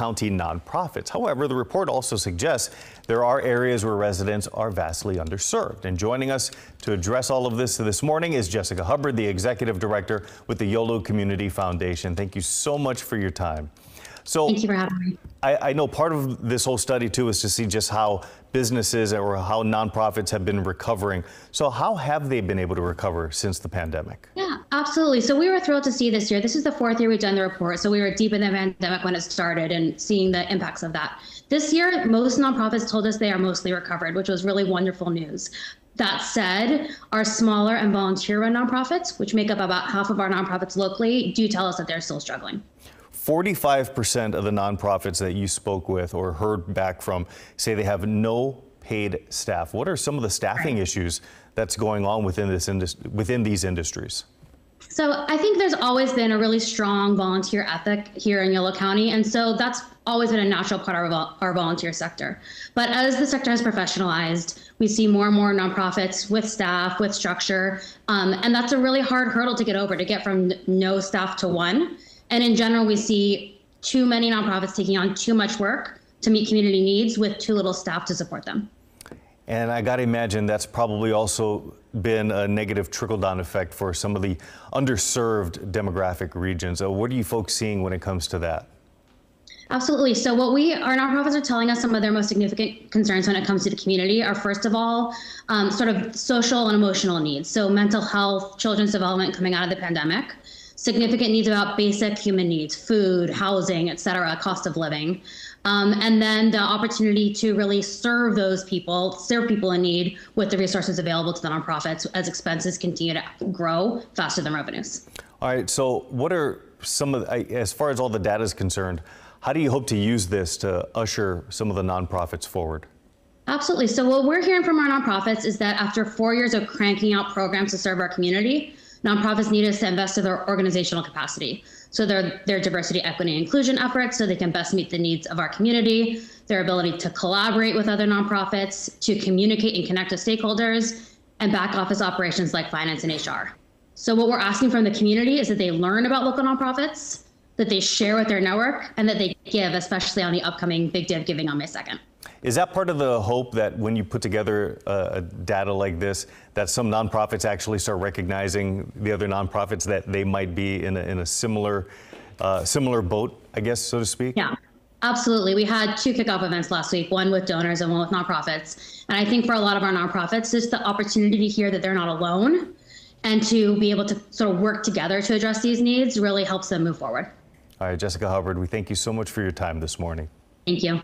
County nonprofits. However, the report also suggests there are areas where residents are vastly underserved. And joining us to address all of this morning is Jessica Hubbard, the Executive Director with the Yolo Community Foundation. Thank you so much for your time. So, thank you for having me. I know part of this whole study too is to see just how businesses or how nonprofits have been recovering. So how have they been able to recover since the pandemic? Yeah, absolutely. So we were thrilled to see this year. This is the 4th year we've done the report. So we were deep in the pandemic when it started and seeing the impacts of that. This year, most nonprofits told us they are mostly recovered, which was really wonderful news. That said, our smaller and volunteer-run nonprofits, which make up about half of our nonprofits locally, do tell us that they're still struggling. 45% of the nonprofits that you spoke with or heard back from say they have no paid staff. What are some of the staffing issues that's going on within these industries? So I think there's always been a really strong volunteer ethic here in Yolo County, and so that's always been a natural part of our volunteer sector. But as the sector has professionalized, we see more and more nonprofits with staff, with structure, and that's a really hard hurdle to get over, to get from no staff to one. And in general, we see too many nonprofits taking on too much work to meet community needs with too little staff to support them. And I got to imagine that's probably also been a negative trickle-down effect for some of the underserved demographic regions. What are you folks seeing when it comes to that? Absolutely. So our nonprofits are telling us some of their most significant concerns when it comes to the community are, first of all, sort of social and emotional needs. So mental health, children's development coming out of the pandemic, significant needs about basic human needs, food, housing, et cetera, cost of living. And then the opportunity to really serve people in need with the resources available to the nonprofits as expenses continue to grow faster than revenues. All right, so what are some of, as far as all the data is concerned, how do you hope to use this to usher some of the nonprofits forward? Absolutely. So what we're hearing from our nonprofits is that after 4 years of cranking out programs to serve our community, nonprofits need us to invest in their organizational capacity. So their diversity, equity, and inclusion efforts so they can best meet the needs of our community, their ability to collaborate with other nonprofits, to communicate and connect with stakeholders, and back office operations like finance and HR. So what we're asking from the community is that they learn about local nonprofits, that they share with their network, and that they give, especially on the upcoming Big Day of Giving on May 2nd. Is that part of the hope that when you put together data like this, that some nonprofits actually start recognizing the other nonprofits, that they might be in a similar boat, I guess, so to speak? Yeah, absolutely. We had 2 kickoff events last week, one with donors and one with nonprofits. And I think for a lot of our nonprofits, it's the opportunity to hear that they're not alone and to be able to sort of work together to address these needs really helps them move forward. All right, Jessica Hubbard, we thank you so much for your time this morning. Thank you.